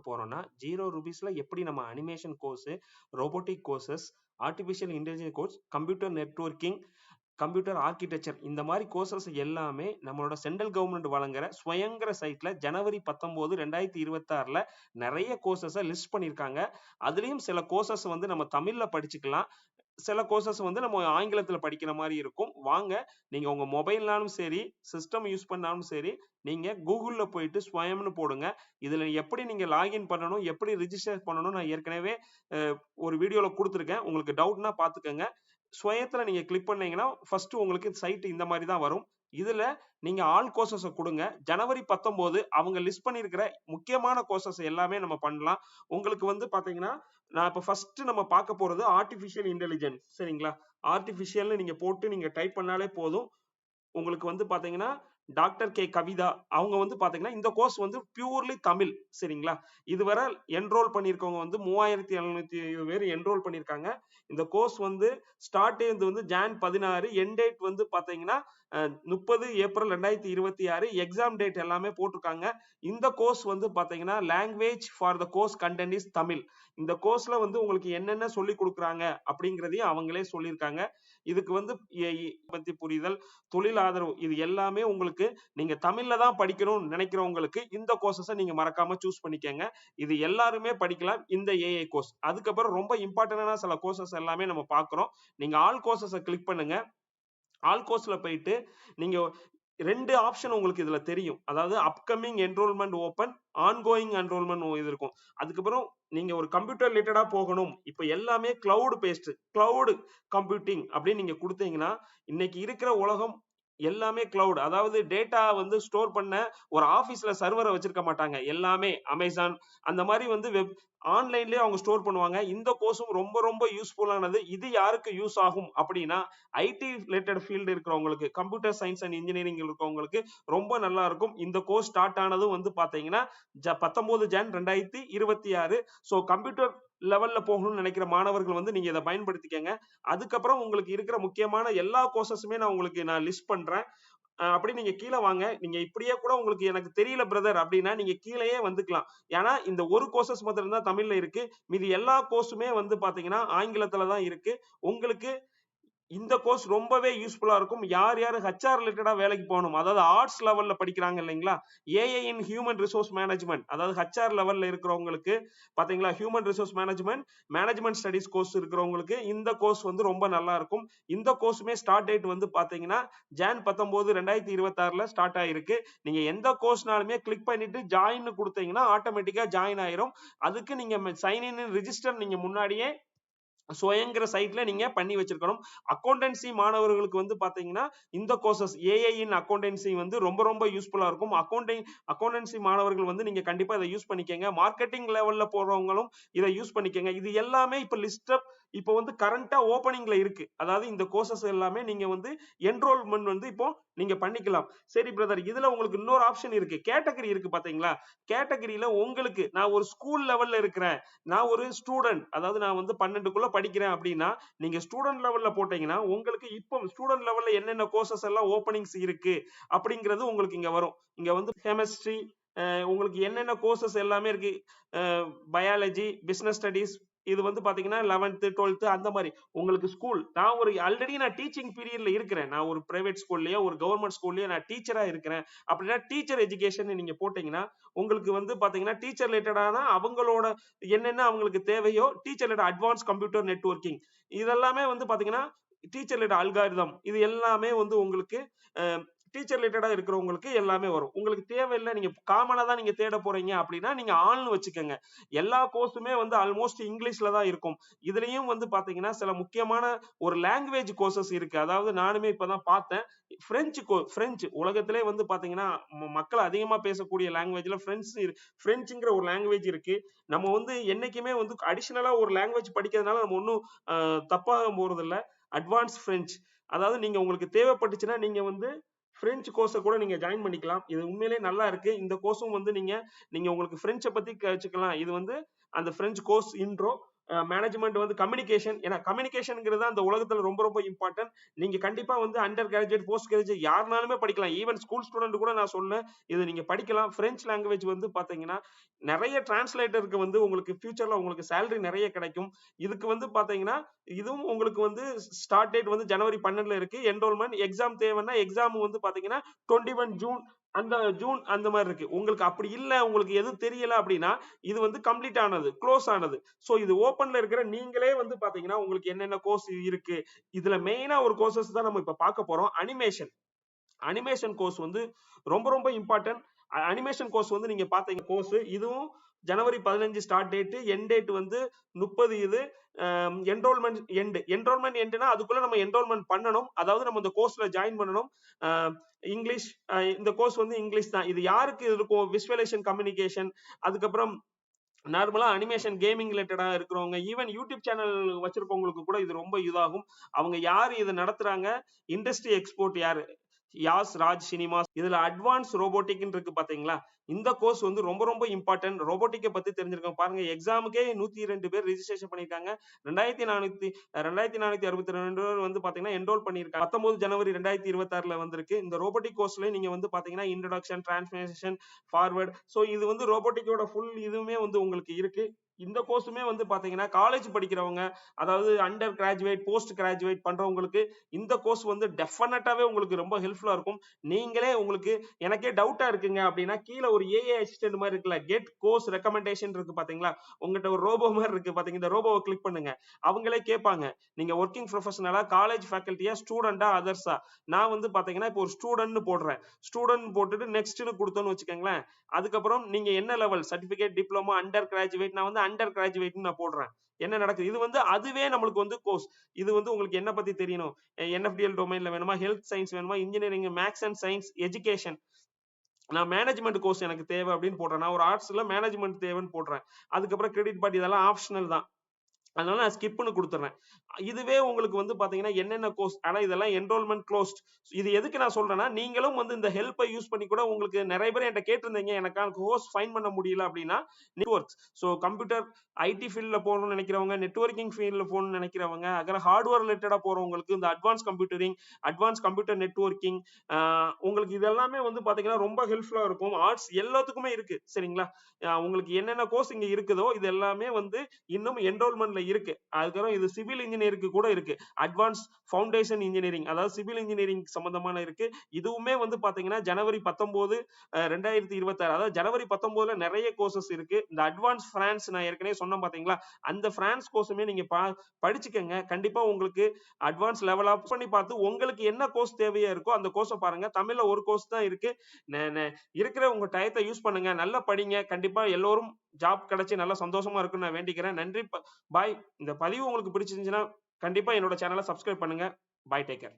போறோம்னா 0 ரூபீஸ்ல எப்படி நம்ம animation course, robotic courses, artificial intelligence course, computer networking, computer architecture இந்த மாதிரி கோர்சஸ் எல்லாமே நம்மளோட சென்ட்ரல் கவர்மெண்ட் வழங்குற ஸ்வயங்கர சைட்ல ஜனவரி 19 2026ல நிறைய கோர்சஸை லிஸ்ட் பண்ணியிருக்காங்க. அதுலயும் சில கோர்சஸ் வந்து நம்ம தமிழ்ல படிச்சுக்கலாம், சில கோர்சஸ் வந்து நம்ம ஆங்கிலத்துல படிக்கிற மாதிரி இருக்கும். வாங்க, நீங்க உங்க மொபைல்னாலும் சரி, சிஸ்டம் யூஸ் பண்ணாலும் சரி, நீங்க கூகுள்ல போயிட்டு ஸ்வயம்னு போடுங்க. இதுல எப்படி நீங்க லாகின் பண்ணணும், எப்படி ரிஜிஸ்டர் பண்ணணும் நான் ஏற்கனவே ஒரு வீடியோல கொடுத்துருக்கேன். உங்களுக்கு டவுட்னா பாத்துக்கோங்க. ஸ்வயத்துல நீங்க கிளிக் பண்ணீங்கன்னா ஃபர்ஸ்ட் உங்களுக்கு சைட் இந்த மாதிரி தான் வரும். இதுல நீங்க ஆல் கோர்சஸ் கொடுங்க. ஜனவரி 19 அவங்க லிஸ்ட் பண்ணியிருக்கிற முக்கியமான கோர்சஸ் எல்லாமே நம்ம பண்ணலாம். உங்களுக்கு வந்து பாத்தீங்கன்னா நான் இப்ப ஃபர்ஸ்ட் நம்ம பார்க்க போறது ஆர்டிபிஷியல் இன்டெலிஜென்ஸ். சரிங்களா? ஆர்டிபிஷியல்னு நீங்க போட்டு நீங்க டைப் பண்ணாலே போதும். உங்களுக்கு வந்து பாத்தீங்கன்னா டாக்டர் கே கவிதா அவங்க வந்து பாத்தீங்கன்னா இந்த கோர்ஸ் வந்து பியூர்லி தமிழ். சரிங்களா? இதுவரை என்ரோல் பண்ணிருக்கவங்க வந்து 3770 பேர் என்ரோல் பண்ணிருக்காங்க. இந்த கோர்ஸ் வந்து ஸ்டார்ட் வந்து ஜான் 16, எண்ட் டேட் வந்து பாத்தீங்கன்னா 30 ஏப்ரல் 2026. எக்ஸாம் டேட் எல்லாமே போட்டிருக்காங்க. இந்த கோர்ஸ் வந்து பாத்தீங்கன்னா language for the course content is Tamil. இந்த கோர்ஸ்ல வந்து உங்களுக்கு என்னென்ன சொல்லி கொடுக்குறாங்க அப்படிங்கறதையும் அவங்களே சொல்லியிருக்காங்க. இதுக்கு வந்து பத்தி புரிதல், தொழில் ஆதரவு, இது எல்லாமே உங்களுக்கு நீங்க தமிழ்ல தான் படிக்கணும்னு நினைக்கிறவங்களுக்கு இந்த கோர்சஸை நீங்க மறக்காம சூஸ் பண்ணிக்கங்க. இது எல்லாருமே படிக்கலாம் இந்த ஏஐ கோர்ஸ். அதுக்கப்புறம் ரொம்ப இம்பார்ட்டன்டான சில கோர்சஸ் எல்லாமே நம்ம பார்க்கிறோம். நீங்க ஆல் கோர்சஸை கிளிக் பண்ணுங்க. ஆல் கோர்ஸ்ல போயிட்டு நீங்க 2 ஆப்ஷன் உங்களுக்கு இதுல தெரியும். அதாவது upcoming enrolment open, ongoing enrolment இது இருக்கும். அதுக்கப்புறம் நீங்க ஒரு கம்ப்யூட்டர் ரிலேட்டடா போகணும், இப்ப எல்லாமே கிளவுட் பேஸ்ட், கிளவுட் கம்ப்யூட்டிங் அப்படின்னு நீங்க கொடுத்தீங்கன்னா இன்னைக்கு இருக்கிற உலகம் எல்லாமே கிளவுட். அதாவது டேட்டா வந்து ஸ்டோர் பண்ண ஒரு ஆபீஸ்ல சர்வரை வச்சிருக்க மாட்டாங்க. எல்லாமே அமேசான் அந்த மாதிரி வந்து வெப் ஆன்லைன்லயே அவங்க ஸ்டோர் பண்ணுவாங்க. இந்த கோர்ஸும் ரொம்ப ரொம்ப யூஸ்ஃபுல்லானது. இது யாருக்கு யூஸ் ஆகும் அப்படின்னா ஐடி ரிலேட்டட் ஃபீல்டு இருக்கிறவங்களுக்கு, கம்ப்யூட்டர் சயின்ஸ் அண்ட் இன்ஜினியரிங் இருக்கிறவங்களுக்கு ரொம்ப நல்லா இருக்கும். இந்த கோர்ஸ் ஸ்டார்ட் ஆனதும் வந்து பாத்தீங்கன்னா 19 ஜான் 2026. ஸோ கம்ப்யூட்டர் லெவல்ல போகணும்னு நினைக்கிற மாணவர்கள் வந்து நீங்க இதை பயன்படுத்திக்கங்க. அதுக்கப்புறம் உங்களுக்கு இருக்கிற முக்கியமான எல்லா கோர்சஸுமே நான் உங்களுக்கு லிஸ்ட் பண்றேன். அப்படி நீங்க கீழே வாங்க. நீங்க இப்படியே கூட உங்களுக்கு எனக்கு தெரியல பிரதர் அப்படின்னா நீங்க கீழேயே வந்துக்கலாம். ஏன்னா இந்த ஒரு கோர்சஸ் மாத்திரம் தான் தமிழ்ல இருக்கு. மீதி எல்லா கோர்ஸுமே வந்து பாத்தீங்கன்னா ஆங்கிலத்துல தான் இருக்கு. உங்களுக்கு இந்த கோர்ஸ் ரொம்பவே யூஸ்ஃபுல்லா இருக்கும். யார் யார் ஹெச்ஆர் ரிலேட்டடா வேலைக்கு போகணும், அதாவது ஆர்ட்ஸ் லெவல்ல படிக்கிறாங்க இல்லைங்களா, AI in human resource management, அதாவது ஹெச்ஆர் லெவல்ல இருக்கிறவங்களுக்கு பாத்தீங்களா, human resource management, management studies course இருக்கிறவங்களுக்கு இந்த கோர்ஸ் வந்து ரொம்ப நல்லா இருக்கும். இந்த கோர்ஸுமே ஸ்டார்ட் டேட் வந்து பாத்தீங்கன்னா ஜான் 19 2026ல ஸ்டார்ட் ஆயிருக்கு. நீங்க எந்த கோர்ஸ்னாலுமே கிளிக் பண்ணிட்டு ஜாயின் கொடுத்தீங்கன்னா ஆட்டோமேட்டிக்கா ஜாயின் ஆயிரும். அதுக்கு நீங்க சைன் இன் ரிஜிஸ்டர் நீங்க முன்னாடியே ஸ்வயங்கர சைட்ல நீங்க பண்ணி வச்சிருக்கணும். அக்கௌண்டன்சி மாணவர்களுக்கு வந்து பாத்தீங்கன்னா இந்த கோர்சஸ் ஏஐ இன் அக்கௌண்டன்சி வந்து ரொம்ப ரொம்ப யூஸ்ஃபுல்லா இருக்கும். அக்கௌண்டன்சி மாணவர்கள் வந்து நீங்க கண்டிப்பா இதை யூஸ் பண்ணிக்கங்க. மார்க்கெட்டிங் லெவல்ல போறவங்களும் இதை யூஸ் பண்ணிக்கங்க. இது எல்லாமே இப்ப லிஸ்ட் அப் இப்போ வந்து கரண்டா ஓபனிங்ல இருக்கு. அதாவது இந்த கோர்சஸ் எல்லாமே நீங்க வந்து என்ரோல்மெண்ட் வந்து இப்போ நீங்க பண்ணிக்கலாம். சரி பிரதர், இதுல உங்களுக்கு இன்னொரு ஆப்ஷன் இருக்கு, கேட்டகரி இருக்கு பாத்தீங்களா. கேட்டகரியில உங்களுக்கு நான் ஒரு ஸ்கூல் லெவல்ல இருக்கிறேன், நான் ஒரு ஸ்டூடெண்ட், அதாவது நான் வந்து 12க்குள்ள படிக்கிறேன் அப்படின்னா நீங்க ஸ்டூடெண்ட் லெவல்ல போட்டீங்கன்னா உங்களுக்கு இப்போ ஸ்டூடெண்ட் லெவல்ல என்னென்ன கோர்சஸ் எல்லாம் ஓபனிங்ஸ் இருக்கு அப்படிங்கிறது உங்களுக்கு இங்க வரும். இங்க வந்து கெமிஸ்ட்ரி, உங்களுக்கு என்னென்ன கோர்சஸ் எல்லாமே இருக்கு, பயாலஜி, பிசினஸ் ஸ்டடிஸ், இது வந்து பாத்தீங்கன்னா 11th 12th அந்த மாதிரி உங்களுக்கு ஸ்கூல். நான் ஒரு ஆல்ரெடி நான் டீச்சிங் பீரியட்ல இருக்கிறேன். நான் ஒரு பிரைவேட் ஸ்கூல்லயோ ஒரு கவர்மெண்ட் ஸ்கூல்லயோ நான் டீச்சரா இருக்கிறேன் அப்படின்னா டீச்சர் எஜுகேஷன் நீங்க போட்டீங்கன்னா உங்களுக்கு வந்து பாத்தீங்கன்னா டீச்சர் ரிலேட்டடான அவங்களோட என்னென்ன அவங்களுக்கு தேவையோ, teacher related advance computer networking, இதெல்லாமே வந்து பாத்தீங்கன்னா டீச்சர் ரிலேட்டட் அல்காரிதம், இது எல்லாமே வந்து உங்களுக்கு டீச்சர் ரிலேட்டடா இருக்கிறவங்களுக்கு எல்லாமே வரும். உங்களுக்கு தேவையில்லை, நீங்க காமனா தான் நீங்க தேட போறீங்க அப்படின்னா நீங்க ஆன்லைன் வச்சுக்கோங்க. எல்லா கோர்ஸுமே வந்து ஆல்மோஸ்ட் இங்கிலீஷ்ல தான் இருக்கும். இதுலயும் வந்து பாத்தீங்கன்னா சில முக்கியமான ஒரு லாங்குவேஜ் கோர்சஸ் இருக்கு. அதாவது நானுமே இப்பதான் பார்த்தேன், பிரெஞ்சு உலகத்திலே வந்து பாத்தீங்கன்னா மக்கள் அதிகமா பேசக்கூடிய லாங்குவேஜ்ல பிரெஞ்சுங்கிற ஒரு லாங்குவேஜ் இருக்கு. நம்ம வந்து என்னைக்குமே வந்து அடிஷனலா ஒரு லாங்குவேஜ் படிக்கிறதுனால நம்ம ஒன்றும் தப்பாக போறது இல்லை. அட்வான்ஸ் பிரெஞ்சு, அதாவது நீங்க உங்களுக்கு தேவைப்பட்டுச்சுன்னா நீங்க வந்து பிரெஞ்சு கோர்ஸை கூட நீங்க ஜாயின் பண்ணிக்கலாம். இது உண்மையிலேயே நல்லா இருக்கு. இந்த கோர்ஸும் வந்து நீங்க உங்களுக்கு பிரெஞ்சை பத்தி கற்றுக்கலாம். இது வந்து அந்த பிரெஞ்சு கோர்ஸ் இன்ட்ரோ. மேனேஜ்மெண்ட் வந்து கம்யூனிகேஷன். ஏன்னா கம்யூனிகேஷன்ங்கிறது அந்த உலகத்துல ரொம்ப ரொம்ப இம்பார்ட்டன்ட். நீங்க கண்டிப்பா வந்து அண்டர் கிராஜுவேட், போஸ்ட் கிராஜுவேட் யாருனாலுமே படிக்கலாம். ஈவன் ஸ்கூல் ஸ்டூடெண்ட் கூட நான் சொன்னேன், இது நீங்க படிக்கலாம். பிரெஞ்சு லாங்குவேஜ் வந்து பாத்தீங்கன்னா நிறைய டிரான்ஸ்லேட்டருக்கு வந்து உங்களுக்கு ஃபியூச்சர்ல உங்களுக்கு சேலரி நிறைய கிடைக்கும். இதுக்கு வந்து பாத்தீங்கன்னா இதுவும் உங்களுக்கு வந்து ஸ்டார்ட் டேட் வந்து ஜனவரி 12 இருக்கு. என்ரோல்மெண்ட் எக்ஸாம் தேவைன்னா எக்ஸாம் வந்து பாத்தீங்கன்னா 21 ஜூன் ஜூன் அந்த மாதிரி இருக்கு. உங்களுக்கு அப்படி இல்ல, உங்களுக்கு எதுவும் தெரியல அப்படின்னா இது வந்து கம்ப்ளீட் ஆனது, க்ளோஸ் ஆனது. சோ இது ஓபன்ல இருக்கிற நீங்களே வந்து பாத்தீங்கன்னா உங்களுக்கு என்னென்ன கோர்ஸ் இருக்கு. இதுல மெயினா ஒரு கோர்சஸ் தான் நம்ம இப்ப பார்க்க போறோம். அனிமேஷன். அனிமேஷன் கோர்ஸ் வந்து ரொம்ப ரொம்ப இம்பார்ட்டன்ட். அனிமேஷன் கோர்ஸ் வந்து நீங்க பாத்தீங்க கோர்ஸ் இதுவும் ஜனவரி 15 ஸ்டார்ட் டேட், எண்ட் டேட் வந்து 30. இது என்ரோல்மெண்ட் எண்ட்னா அதுக்குள்ள நம்ம என்ரோல்மெண்ட் பண்ணணும். அதாவது நம்ம இந்த கோர்ஸ்ல ஜாயின் பண்ணணும். இங்கிலீஷ், இந்த கோர்ஸ் வந்து இங்கிலீஷ் தான். இது யாருக்கு இருக்கும்? விசுவலைசேஷன் கம்யூனிகேஷன், அதுக்கப்புறம் நார்மலா அனிமேஷன் கேமிங் ரிலேட்டடா இருக்கிறவங்க, ஈவன் யூடியூப் சேனல் வச்சிருக்கவங்களுக்கு கூட இது ரொம்ப இதாகும். அவங்க யாரு இதை நடத்துறாங்க? இண்டஸ்ட்ரி எக்ஸ்போர்ட் யாரு? யாஸ் ராஜ் சினிமாஸ். இதுல அட்வான்ஸ் ரோபோட்டிக் இருக்கு பாத்தீங்களா? இந்த கோர்ஸ் வந்து ரொம்ப ரொம்ப இம்பார்ட்டன்ட். ரோபோட்டிக்கை பத்தி தெரிஞ்சிருக்கோம் பாருங்க. எக்ஸாமுக்கே 102 பேர் ரிஜிஸ்ட்ரேஷன் பண்ணிருக்காங்க. 2462 வந்து பாத்தீங்கன்னா என்ரோல் பண்ணிருக்காங்க. 19 ஜனவரி 2026 வந்திருக்கு. இந்த ரோபோட்டிக் கோர்ஸ்ல நீங்க வந்து பாத்தீங்கன்னா இன்ட்ரோடக்ஷன், டிரான்ஸ்ஃபர்மேஷன், ஃபார்வர்ட். சோ இது வந்து ரோபோட்டிக்கோட ஃபுல் இதுவுமே வந்து உங்களுக்கு இருக்கு. இந்த கோர்ஸுமே வந்து பாத்தீங்கன்னா காலேஜ் படிக்கிறவங்க, அதாவது அண்டர் கிராஜுவேட், போஸ்ட் கிராஜுவேட் பண்றவங்களுக்கு இந்த கோர்ஸ் வந்து டெஃபினட்டாவே உங்களுக்கு ரொம்ப ஹெல்ப்ஃபுல்லா இருக்கும். நீங்களே உங்களுக்கு எனக்கே டவுட்டா இருக்குங்க அப்படின்னா கீழே ஒரு ஏஐ அசிஸ்டன்ட் மாதிரி இருக்குல்ல, கெட் கோர்ஸ் ரெக்கமெண்டேஷன் இருக்கு பாத்தீங்களா? உங்ககிட்ட ஒரு ரோபோ மாதிரி இருக்கு பாத்தீங்க. இந்த ரோபோவை கிளிக் பண்ணுங்க. அவங்களே கேட்பாங்க, நீங்க ஒர்க்கிங் ப்ரொஃபஷனலா, காலேஜ் ஃபேக்கல்ட்டியா, ஸ்டூடெண்டா, அதர்ஸா? நான் வந்து பாத்தீங்கன்னா இப்போ ஒரு ஸ்டூடெண்ட் போடுறேன். ஸ்டூடெண்ட் போட்டுட்டு நெக்ஸ்ட்னு கொடுத்தோன்னு வச்சுக்கோங்களேன். அதுக்கப்புறம் நீங்க என்ன level, certificate, diploma, under graduate, நான் வந்து அண்டர் கிராஜுவேட்னு நான் போடுறேன். என்ன நடக்குது? இது வந்து அதுவே நம்மளுக்கு வந்து கோர்ஸ். இது வந்து உங்களுக்கு என்ன பத்தி தெரியணும்? என்எஃப்டிஎல் டொமைன்ல வேணுமா, ஹெல்த் சயின்ஸ் வேணுமா, engineering, maths and science, education. நான் மேனேஜ்மெண்ட் கோர்ஸ் எனக்கு தேவை அப்படின்னு போடுறேன். நான் ஒரு ஆர்ட்ஸ்ல மேனேஜ்மெண்ட் தேவைன்னு போடுறேன். அதுக்கப்புறம் கிரெடிட் பார்ட் இதெல்லாம் ஆப்ஷனல் தான். அதனால நான் ஸ்கிப்னு கொடுத்துறேன். இதுவே உங்களுக்கு வந்து பாத்தீங்கன்னா என்னென்ன கோர்ஸ், ஆனா இதெல்லாம் என்ரோல்மெண்ட் க்ளோஸ்ட். இது எதுக்கு நான் சொல்றேன்னா நீங்களும் வந்து இந்த ஹெல்ப்பை யூஸ் பண்ணி கூட உங்களுக்கு நிறைய பேர் என்கிட்ட கேட்டிருந்தீங்க, எனக்கான கோர்ஸ் ஃபைன் பண்ண முடியல அப்படின்னா நெட்வொர்க்ஸ். ஸோ கம்ப்யூட்டர் ஐடி ஃபீல்ட்ல போகணும்னு நினைக்கிறவங்க, நெட்வொர்க்கிங் ஃபீல்ட்ல போகணும்னு நினைக்கிறவங்க, அப்புறம் ஹார்ட்வேர் ரிலேட்டடா போறவங்களுக்கு இந்த அட்வான்ஸ் கம்ப்யூட்டரிங், அட்வான்ஸ் கம்ப்யூட்டர் நெட்வொர்க்கிங், உங்களுக்கு இதெல்லாமே வந்து பாத்தீங்கன்னா ரொம்ப ஹெல்ப்ஃபுல்லா இருக்கும். ஆர்ட்ஸ் எல்லாத்துக்குமே இருக்கு சரிங்களா? உங்களுக்கு என்னென்ன கோர்ஸ் இங்க இருக்குதோ இது எல்லாமே வந்து இன்னும் என்ரோல்மெண்ட்ல இருக்கு. அதுக்கப்புறம் இது சிவில் இன்ஜினியருக்கு கூட இருக்கு. அட்வான்ஸ் ஃபவுண்டேஷன் இன்ஜினியரிங், அதாவது சிவில் இன்ஜினியரிங் சம்பந்தமான இருக்கு. இதுவுமே வந்து பாத்தீங்கன்னா ஜனவரி 19, 2026, அதாவது ஜனவரி 19ல நிறைய கோர்சஸ் இருக்கு. இந்த அட்வான்ஸ் பிரான்ஸ் நான் ஏற்கனவே சொன்னேன் பாத்தீங்களா? அந்த பிரான்ஸ் கோர்ஸுமே நீங்க படிச்சுக்கங்க. கண்டிப்பா உங்களுக்கு அட்வான்ஸ் லெவல் அப் பண்ணி பார்த்து உங்களுக்கு என்ன கோர்ஸ் தேவையா இருக்கோ அந்த கோர்ஸை பாருங்க. தமிழ்ல ஒரு கோர்ஸ் தான் இருக்கு. இருக்கிற உங்க டயத்தை யூஸ் பண்ணுங்க. நல்லா படிங்க. கண்டிப்பா எல்லோரும் ஜாப் கிடைச்சு நல்லா சந்தோஷமா இருக்குன்னு நான் வேண்டிக்கிறேன். நன்றி. பாய். இந்த பதிவு உங்களுக்கு பிடிச்சிருந்துச்சுன்னா கண்டிப்பா என்னோட சேனலை சப்ஸ்கிரைப் பண்ணுங்க. பாய், டேக் கேர்.